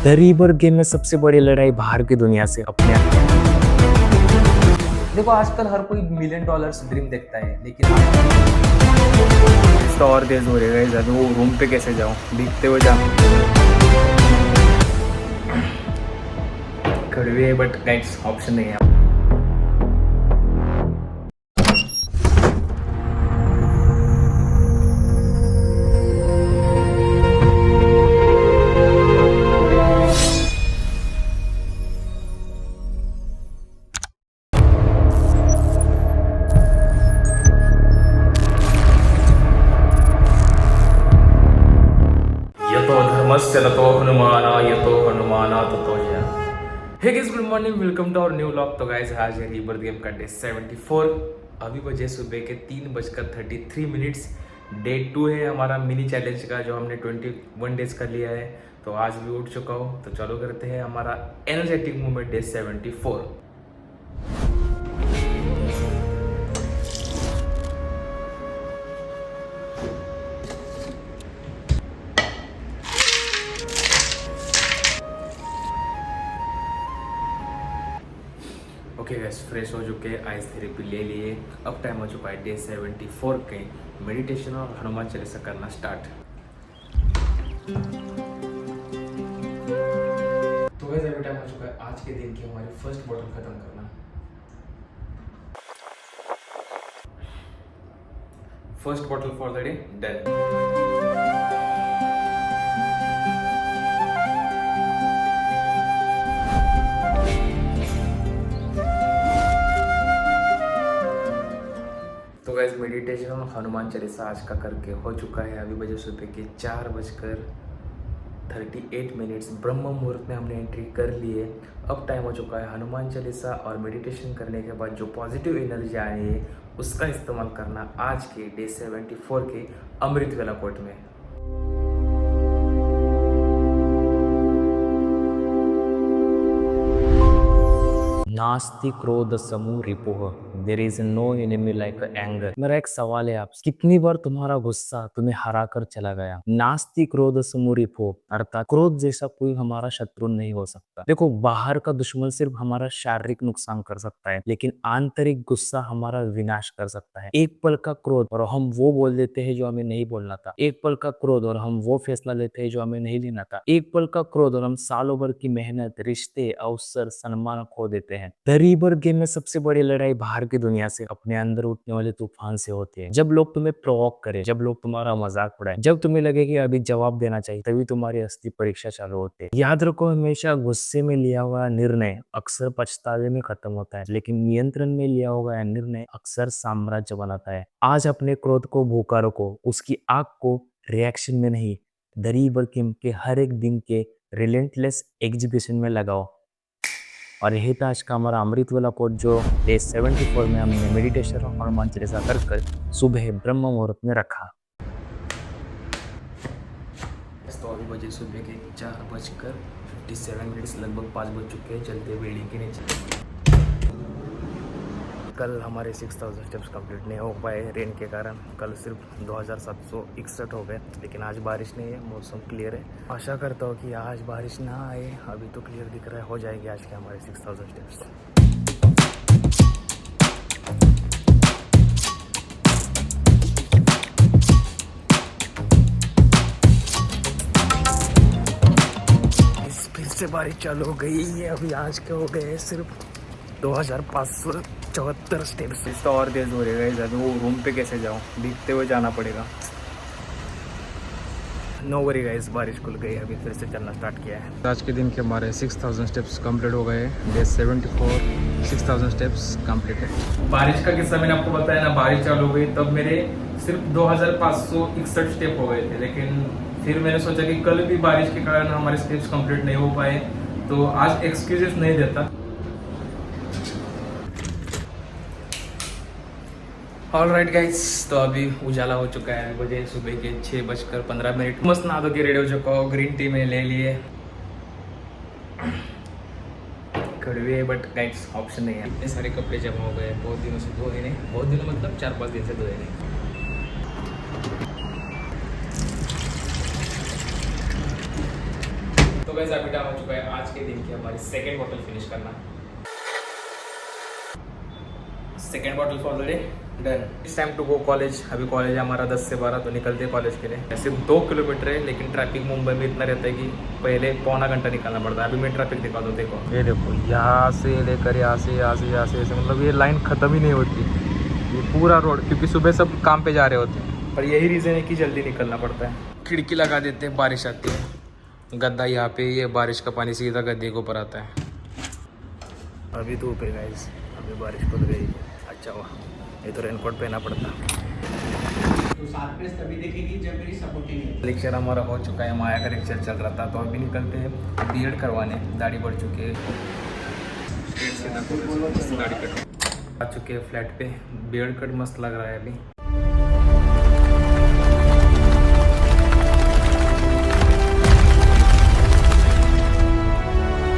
Rebirth game में सबसे बड़ी लड़ाई बाहर की दुनिया से अपने देखो आजकल हर कोई $1,000,000 ड्रीम देखता है, लेकिन तो और तेज हो रहेगा। वो रूम पे कैसे जाऊं, दिखते हुए जाऊं। कड़वी है बट गाइस ऑप्शन नहीं है। यतो धर्मस्य ततो हनुमाना यतो हनुमाना ततो जय। Hey guys, good morning, welcome to our new vlog. तो गाइस आज है रीबर्थ गेम का डे 74। अभी बजे सुबह के 3:33। डे 2 है हमारा मिनी चैलेंज का, जो हमने 21 डेज का लिया है। तो आज भी उठ चुका हूँ, तो चलो करते हैं हमारा energetic movement day 74। Okay gas, fresh हो चुके हैं, आइस थेरेपी ले लिए। अब टाइम हो चुका है डे 74 के मेडिटेशन और हनुमान चालीसा करना स्टार्ट। तो गैस अभी टाइम हो चुका है आज के दिन की हमारी फर्स्ट बॉटल खत्म करना। First bottle for the day done. तो गाइस मेडिटेशन और हनुमान चालीसा आज का करके हो चुका है। अभी बजे सुबह के 4:38। ब्रह्म मुहूर्त में हमने एंट्री कर ली है। अब टाइम हो चुका है हनुमान चालीसा और मेडिटेशन करने के बाद जो पॉजिटिव एनर्जी आई है उसका इस्तेमाल करना आज के डे 74 के अमृत वेला कोट में। नास्ति क्रोध समूह रिपोह, there is no enemy like anger. मेरा एक सवाल है आपसे, कितनी बार तुम्हारा गुस्सा तुम्हें हरा कर चला गया? नास्ति क्रोध समूह रिपोह, अर्थात क्रोध जैसा कोई हमारा शत्रु नहीं हो सकता। देखो, बाहर का दुश्मन सिर्फ हमारा शारीरिक नुकसान कर सकता है, लेकिन आंतरिक गुस्सा हमारा विनाश कर सकता है। एक पल का क्रोध और हम वो बोल देते हैं जो हमें नहीं बोलना था। एक पल का क्रोध और हम वो फैसला लेते हैं जो हमें नहीं लेना था। एक पल का क्रोध और हम सालों भर की मेहनत, रिश्ते, अवसर, सम्मान खो देते हैं। रीबर्थ गेम में सबसे बड़ी लड़ाई बाहर की दुनिया से अपने अंदर उठने वाले तूफान से होती है। जब लोग तुम्हें प्रोवोक करें, जब लोग तुम्हारा मजाक उड़ाएं, जब तुम्हें लगे कि अभी जवाब देना चाहिए, तभी तुम्हारी असली परीक्षा चालू होती है। याद रखो, हमेशा गुस्से में लिया हुआ निर्णय अक्सर पछतावे में खत्म होता है, लेकिन नियंत्रण में लिया हुआ निर्णय अक्सर साम्राज्य बनाता है। आज अपने क्रोध को भूखा रखो, उसकी आग को रिएक्शन में नहीं, रीबर्थ गेम के हर एक दिन के रिलेंटलेस एग्जीक्यूशन में लगाओ। और यही था आज का हमारा अमृत वाला कोट, जो डे 74 में हमने मेडिटेशन और हनुमान चालीसा कर सुबह ब्रह्म मुहूर्त में रखा। तो अभी बजे सुबह के 4:57, लगभग 5 बज चुके हैं। चलते बिल्डिंग के नीचे। कल हमारे 6000 स्टेप्स कंप्लीट नहीं हो पाए रेन के कारण। कल सिर्फ 2761 हो गए, लेकिन आज बारिश नहीं है, मौसम क्लियर है। आशा करता हूँ कि आज बारिश ना आए। अभी तो क्लियर दिख रहा है, हो जाएगी आज के हमारे 6000 स्टेप्स। फिर से बारिश चालू हो गई है। अभी आज के हो गए सिर्फ 2574 स्टेप्स। तो और तेज हो रहेगा। वो रूम पे कैसे जाऊं, दिखते हुए जाना पड़ेगा। नो वरी गाइस, बारिश खुल गई, अभी फिर से चलना स्टार्ट किया है। आज के दिन के हमारे 6000 स्टेप्स कंप्लीट हो गए। डे 74 6000 स्टेप्स कंप्लीट है। बारिश का किस्सा मैंने आपको बताया ना, बारिश चालू हो गई तब मेरे सिर्फ 2561 स्टेप हो गए थे। लेकिन फिर मैंने सोचा कि कल भी बारिश के कारण हमारे स्टेप्स कंप्लीट नहीं हो पाए, तो आज एक्सक्यूजेस नहीं देता। ऑल राइट गाइस, तो अभी उजाला हो चुका है। अभी बजे सुबह के 6:15। मस्त नहा धो के रेडी हो चुका हूँ। ग्रीन टी मैंने ले लिए। कड़वी है बट गाइस ऑप्शन नहीं है। इतने सारे कपड़े जमा हो गए, बहुत दिनों से धोए नहीं। बहुत दिनों मतलब 4-5 दिन से धोए नहीं। तो गाइस अभी टाइम हो चुका है आज के दिन की हमारी सेकंड बॉटल फिनिश करना। Second bottle for the day done. It's time to go college. अभी कॉलेज है हमारा 10 से 12, तो निकलते हैं कॉलेज के लिए। सिर्फ 2 किलोमीटर है, लेकिन ट्रैफिक मुंबई में इतना रहता है कि पहले पौना घंटा निकलना पड़ता है। अभी मैं ट्रैफिक दिखा दूँ, देखो ये देखो, यहाँ से लेकर यहाँ से ऐसे मतलब ये लाइन ख़त्म ही नहीं होती, ये पूरा रोड, क्योंकि सुबह सब काम पे जा रहे होते हैं। पर यही रीज़न है कि जल्दी निकलना पड़ता है। खिड़की लगा देते हैं, बारिश आती है, गद्दा यहाँ पे, ये बारिश का पानी सीधा गद्दे के ऊपर आता है। अभी धूप है गाइस, अभी बारिश पड़ गई। अच्छा हुआ, ये तो रेनकोट पहना पड़ता। तो साथ में तभी देखेगी जब मेरी सपोर्टिंग। लेक्चर हमारा हो चुका है, माया का लेक्चर चल रहा था, तो अभी निकलते हैं बीएड करवाने। दाढ़ी बढ़ चुकी है, दाढ़ी कट आ चुके हैं फ्लैट पे। बीएड कट मस्त लग रहा है अभी।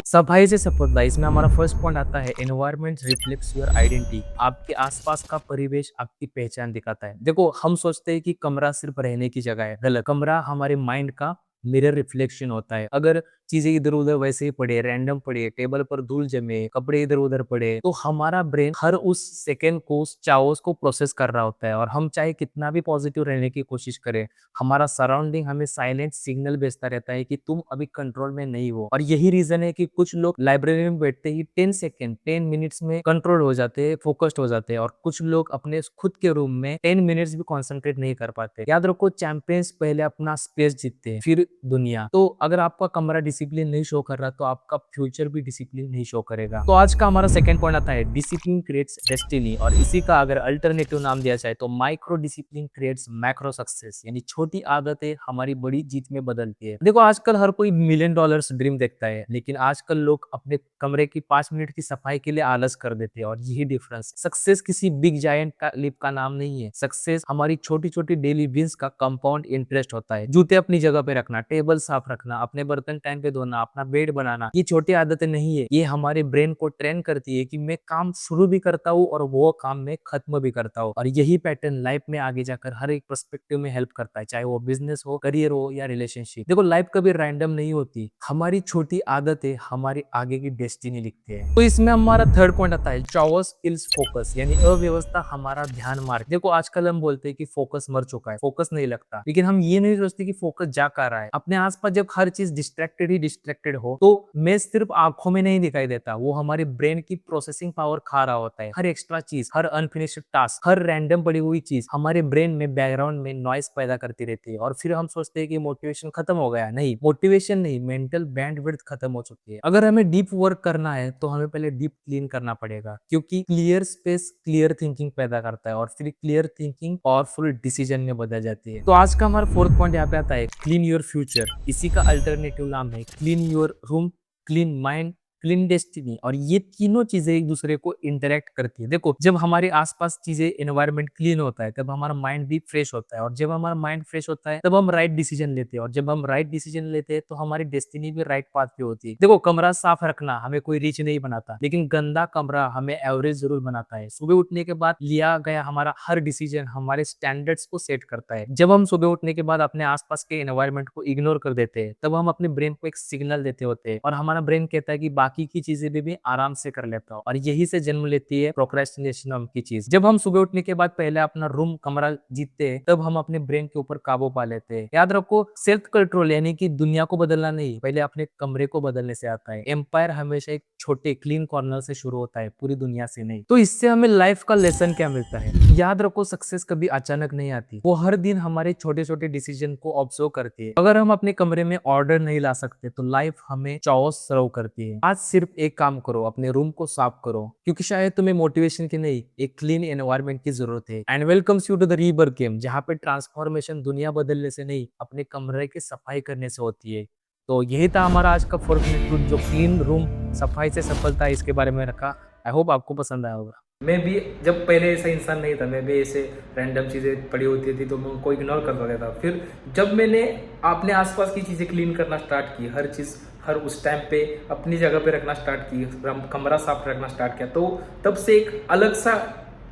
सफाई से सफलता, इसमें हमारा फर्स्ट पॉइंट आता है एनवायरनमेंट रिफ्लेक्ट्स योर आइडेंटिटी। आपके आसपास का परिवेश आपकी पहचान दिखाता है। देखो, हम सोचते हैं कि कमरा सिर्फ रहने की जगह है, गलत। कमरा हमारे माइंड का मिरर रिफ्लेक्शन होता है। अगर चीजें इधर उधर वैसे ही पड़े, रैंडम पड़े, टेबल पर धूल जमे, कपड़े इधर उधर पड़े, तो हमारा ब्रेन हर उस सेकेंड को, उस चाओस को प्रोसेस कर रहा होता है। और हम चाहे कितना भी पॉजिटिव रहने की कोशिश करें, हमारा सराउंडिंग हमें साइलेंट सिग्नल भेजता रहता है कि तुम अभी कंट्रोल में नहीं हो। और यही रीजन है कि कुछ लोग लाइब्रेरी में बैठते ही 10 मिनट्स में कंट्रोल हो जाते हैं, फोकस्ड हो जाते हैं, और कुछ लोग अपने खुद के रूम में 10 मिनट्स भी कॉन्सेंट्रेट नहीं कर पाते। याद रखो, चैंपियंस पहले अपना स्पेस जीतते हैं, फिर दुनिया। तो अगर आपका कमरा डिसिप्लिन नहीं शो कर रहा, तो आपका फ्यूचर भी डिसिप्लिन नहीं शो करेगा। तो आज का हमारा सेकंड पॉइंट आता है डिसिप्लिन क्रिएट्स डेस्टिनी, और इसी का अगर अल्टरनेटिव नाम दिया जाए तो micro discipline creates macro success, यानी छोटी आदतें हमारी बड़ी जीत में बदलती है। देखो, आजकल हर कोई $1 मिलियन ड्रीम देखता है, लेकिन आजकल लोग अपने कमरे की 5 मिनट की सफाई के लिए आलस कर देते हैं। और यही डिफरेंस। सक्सेस किसी बिग जायंट का लिप का नाम नहीं है। सक्सेस हमारी छोटी छोटी डेली विंस का कंपाउंड इंटरेस्ट होता है। जूते अपनी जगह पे रखना, टेबल साफ रखना, अपने बर्तन टाइम पे धोना, अपना बेड बनाना, ये छोटी आदतें नहीं है। ये हमारे ब्रेन को ट्रेन करती है कि मैं काम शुरू भी करता हूँ और वो काम मैं खत्म भी करता हूँ। और यही पैटर्न लाइफ में आगे जाकर हर एक पर्सपेक्टिव में हेल्प करता है, चाहे वो बिजनेस हो, करियर हो या रिलेशनशिप। देखो, लाइफ कभी रैंडम नहीं होती, हमारी छोटी आदतें हमारी आगे की डेस्टिनी लिखते हैं। तो इसमें हमारा थर्ड पॉइंट आता है चाओस किल्स फोकस, यानी अव्यवस्था हमारा ध्यान मार। देखो, आजकल हम बोलते हैं कि फोकस मर चुका है, फोकस नहीं लगता, लेकिन हम ये नहीं सोचते कि फोकस जा कर रहा है। अपने आसपास जब हर चीज डिस्ट्रैक्टेड ही डिस्ट्रैक्टेड हो, तो मैं सिर्फ आंखों में नहीं दिखाई देता, वो हमारे ब्रेन की प्रोसेसिंग पावर खा रहा होता है। हर एक्स्ट्रा चीज, हर अनफिनिश्ड टास्क, हर रैंडम पड़ी हुई चीज हमारे ब्रेन में बैकग्राउंड में नॉइस पैदा करती रहती है। और फिर हम सोचते हैं कि मोटिवेशन खत्म हो गया। नहीं, मोटिवेशन नहीं, मेंटल बैंडविड्थ खत्म हो चुकी है। अगर हमें डीप वर्क करना है तो हमें पहले डीप क्लीन करना पड़ेगा, क्योंकि क्लियर स्पेस क्लियर थिंकिंग पैदा करता है, और फिर क्लियर थिंकिंग पावरफुल डिसीजन में बदल जाती है। तो आज का हमारा फोर्थ पॉइंट यहाँ पे आता है क्लीन योर फ्यूचर। इसी का अल्टरनेटिव नाम है clean your room, clean mind, clean destiny. और ये तीनों चीजें एक दूसरे को इंटरेक्ट करती है। देखो, जब हमारे आसपास चीजें, एनवायरनमेंट क्लीन होता है, तब हमारा माइंड भी फ्रेश होता है, और जब हमारा माइंड फ्रेश होता है तब हम राइट डिसीजन लेते हैं, और जब हम राइट डिसीजन लेते हैं तो हमारी डेस्टिनी भी राइट पाथ पे होती है। देखो, कमरा साफ रखना हमें कोई रिच नहीं बनाता, लेकिन गंदा कमरा हमें एवरेज जरूर बनाता है। सुबह उठने के बाद लिया गया हमारा हर डिसीजन हमारे स्टैंडर्ड्स को सेट करता है। जब हम सुबह उठने के बाद अपने आसपास के एनवायरनमेंट को इग्नोर कर देते हैं, तब हम अपने ब्रेन को एक सिग्नल देते होते हैं, और हमारा ब्रेन कहता है कि बाकी की चीजें भी आराम से कर लेता हूँ। और यही से जन्म लेती है प्रोक्रेस्टिनेशन नाम की चीज। जब हम सुबह उठने के बाद पहले अपना रूम, कमरा जीतते हैं, तब हम अपने ब्रेन के ऊपर काबू पा लेते हैं। याद रखो, सेल्फ कंट्रोल यानी कि दुनिया को बदलना नहीं, पहले अपने कमरे को बदलने से आता है। एम्पायर हमेशा एक छोटे क्लीन कॉर्नर से शुरू होता है, पूरी दुनिया से नहीं। तो इससे हमें लाइफ का लेसन क्या मिलता है? याद रखो, सक्सेस कभी अचानक नहीं आती, वो हर दिन हमारे छोटे छोटे डिसीजन को ऑब्जर्व करती है। अगर हम अपने कमरे में ऑर्डर नहीं ला सकते, तो लाइफ हमें चॉइस सर्व करती है। आज सिर्फ एक काम करो, अपने रूम को साफ करो, क्योंकि शायद तुम्हें मोटिवेशन की नहीं, एक क्लीन एनवायरनमेंट की जरूरत है। And welcomes you to the rebirth game, जहाँ पे ट्रांसफॉर्मेशन दुनिया बदलने से नहीं, अपने कमरे की सफाई करने से होती है। तो यही था हमारा आज का 4 मिनट रूल, जो क्लीन रूम, सफाई से सफलता, इसके बारे में रखा। आई होप आपको पसंद आया होगा। मैं भी जब पहले ऐसा इंसान नहीं था, मैं भी ऐसे रैंडम चीज़ें पड़ी होती थी तो मैं उनको इग्नोर कर देता था। फिर जब मैंने अपने आसपास की चीज़ें क्लीन करना स्टार्ट की, हर चीज़ हर उस टाइम पे अपनी जगह पे रखना स्टार्ट की, कमरा साफ रखना स्टार्ट किया, तो तब से एक अलग सा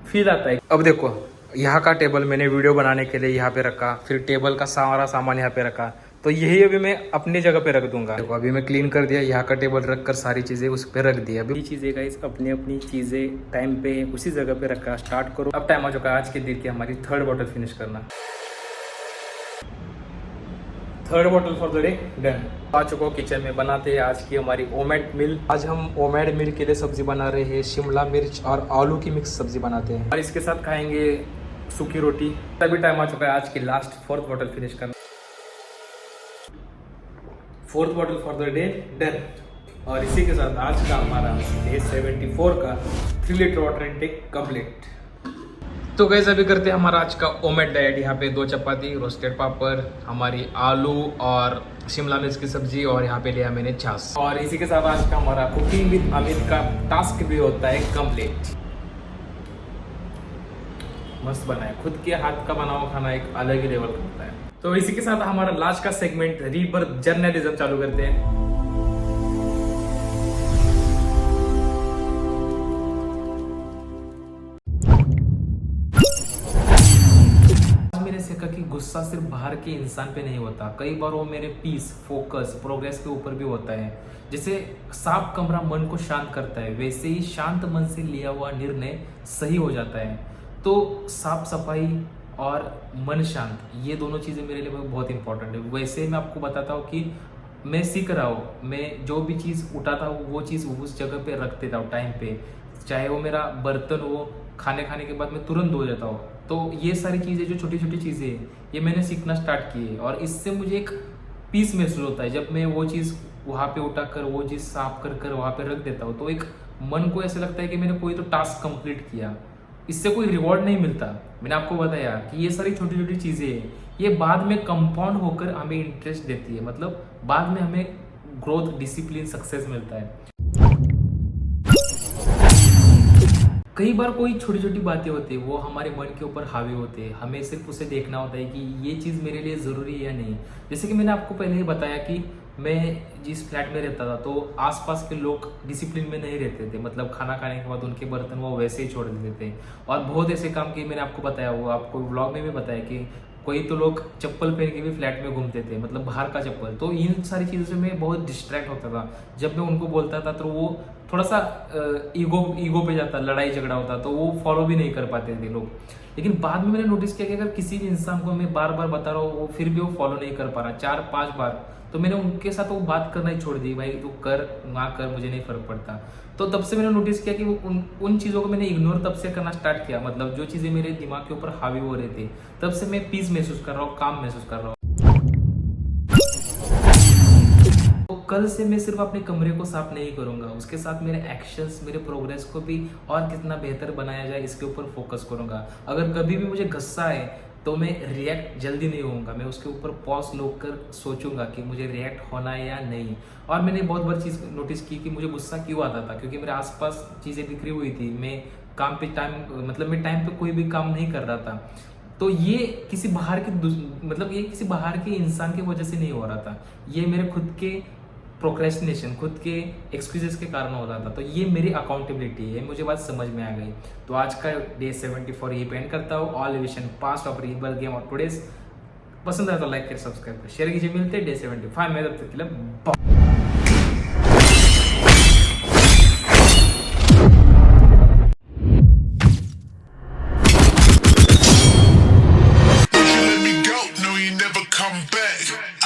फील आता है। अब देखो, यहाँ का टेबल मैंने वीडियो बनाने के लिए यहाँ पे रखा, फिर टेबल का सारा सामान यहाँ पे रखा, तो यही अभी मैं अपनी जगह पे रख दूंगा। देखो अभी मैं क्लीन कर दिया, यहाँ का टेबल रख कर सारी चीजें उस पर रख दिया। अभी चीजें गाइस अपनी अपनी चीजें टाइम पे उसी जगह पे रखा स्टार्ट करो। अब टाइम आ चुका है आज के दिन की हमारी 3rd बॉटल फिनिश करना। 3rd bottle for the day done. आ चुका हूँ किचन में, बनाते हैं आज की हमारी ओमेड मिल। आज हम ओमेड मिल के लिए सब्जी बना रहे हैं, शिमला मिर्च और आलू की मिक्स सब्जी बनाते हैं और इसके साथ खाएंगे सूखी रोटी। तभी टाइम आ चुका है आज की लास्ट 4th बॉटल फिनिश करना। 4th bottle for the day done. और इसी के साथ आज का हमारा डे 74 का 3 लीटर वाटर इनटेक कंप्लीट। तो गैस अभी करते हैं हमारा आज का ओमेड डाइट। यहाँ पे 2 चपाती, रोस्टेड पापड़, हमारी आलू और शिमला मिर्च की सब्जी और यहाँ पे लिया मैंने छाछ। और इसी के साथ आज का हमारा कुकिंग विद अमित का टास्क भी होता है कंप्लीट। मस्त बना है, खुद के हाथ का बनाओ खाना एक अलग ही लेवल का होता है। तो इसी के साथ हमारा लास्ट का सेगमेंट रीबर्थ जर्नलिज्म चालू करते हैं। मैंने सीखा कि गुस्सा सिर्फ बाहर के इंसान पे नहीं होता, कई बार वो मेरे पीस, फोकस, प्रोग्रेस के ऊपर भी होता है। जैसे साफ कमरा मन को शांत करता है, वैसे ही शांत मन से लिया हुआ निर्णय सही हो जाता है। तो साफ सफाई और मन शांत, ये दोनों चीज़ें मेरे लिए बहुत इंपॉर्टेंट है। वैसे मैं आपको बताता हूँ कि मैं सीख रहा हूँ, मैं जो भी चीज़ उठाता हूँ वो चीज़ उस जगह पे रख देता हूँ टाइम पे। चाहे वो मेरा बर्तन हो, खाने के बाद मैं तुरंत धो देता हूँ। तो ये सारी चीज़ें जो छोटी छोटी चीज़ें हैं ये मैंने सीखना स्टार्ट की है और इससे मुझे एक पीस महसूस होता है। जब मैं वो चीज़ वहाँ पे उठा कर वो चीज़ साफ कर कर वहाँ पे रख देता हूँ तो एक मन को ऐसा लगता है कि मैंने कोई तो टास्क कंप्लीट किया। इससे कोई रिवॉर्ड नहीं मिलता। मैंने आपको बताया कि ये सारी छोटी छोटी चीज़ें हैं, ये बाद में कंपाउंड होकर हमें इंटरेस्ट देती है, मतलब बाद में हमें ग्रोथ, डिसिप्लिन, सक्सेस मिलता है। कई बार कोई छोटी छोटी बातें होती है वो हमारे मन के ऊपर हावी होते हैं, हमें सिर्फ उसे देखना होता है कि ये चीज़ मेरे लिए ज़रूरी है या नहीं। जैसे कि मैंने आपको पहले ही बताया कि मैं जिस फ्लैट में रहता था तो आसपास के लोग डिसिप्लिन में नहीं रहते थे, मतलब खाना खाने के बाद उनके बर्तन वो वैसे ही छोड़ देते थे। और बहुत ऐसे काम किए, मैंने आपको बताया, वो आपको व्लॉग में भी बताया कि कोई तो लोग चप्पल पहन के भी फ्लैट में घूमते थे, मतलब बाहर का चप्पल। तो इन सारी चीज़ों से मैं बहुत डिस्ट्रैक्ट होता था। जब मैं उनको बोलता था तो वो थोड़ा सा ईगो पे जाता, लड़ाई झगड़ा होता, तो वो फॉलो भी नहीं कर पाते थे लोग। लेकिन बाद में मैंने नोटिस किया कि अगर किसी भी इंसान को मैं बार बार बता रहा हूँ वो फिर भी वो फॉलो नहीं कर पा रहा 4-5 बार, तो मैंने उनके साथ वो बात करना ही छोड़ दी। भाई तू कर ना कर मुझे नहीं फर्क पड़ता। तो तब से मैंने नोटिस किया कि उन चीज़ों को मैंने इग्नोर तब से करना स्टार्ट किया। मतलब जो चीज़ें मेरे दिमाग के ऊपर हावी हो रही थी तब से मैं पीस महसूस कर रहा हूँ, काम महसूस कर रहा हूँ। तो कल से मैं सिर्फ अपने कमरे को साफ नहीं करूंगा, उसके साथ मेरे एक्शंस, मेरे प्रोग्रेस को भी और कितना बेहतर बनाया जाए इसके ऊपर फोकस करूंगा। अगर कभी भी मुझे गुस्सा आए तो मैं रिएक्ट जल्दी नहीं होऊंगा, मैं उसके ऊपर पॉज कर सोचूंगा कि मुझे रिएक्ट होना है या नहीं। और मैंने बहुत बार चीज़ नोटिस की कि मुझे गुस्सा क्यों आता था, क्योंकि मेरे आसपास चीज़ें बिखरी हुई थी, मैं काम पे मतलब मैं टाइम पे कोई भी काम नहीं कर रहा था। तो ये किसी बाहर के मतलब ये किसी बाहर के इंसान की वजह से नहीं हो रहा था, ये मेरे खुद के प्रोक्रेस्टिनेशन, खुद के एक्सक्यूजेस के कारण हो रहा था। तो ये मेरी अकाउंटेबिलिटी है, मुझे बात समझ में आ गई। तो आज का डे 74 ये पेंड करता हूँ। All vision past of rebirth game और टुडेज। पसंद आया तो लाइक कर, सब्सक्राइब कर, शेयर कीजिए। मिलते हैं डे 75 में, तब तक के लिए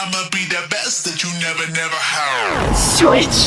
I'ma be the best that you never had. Switch!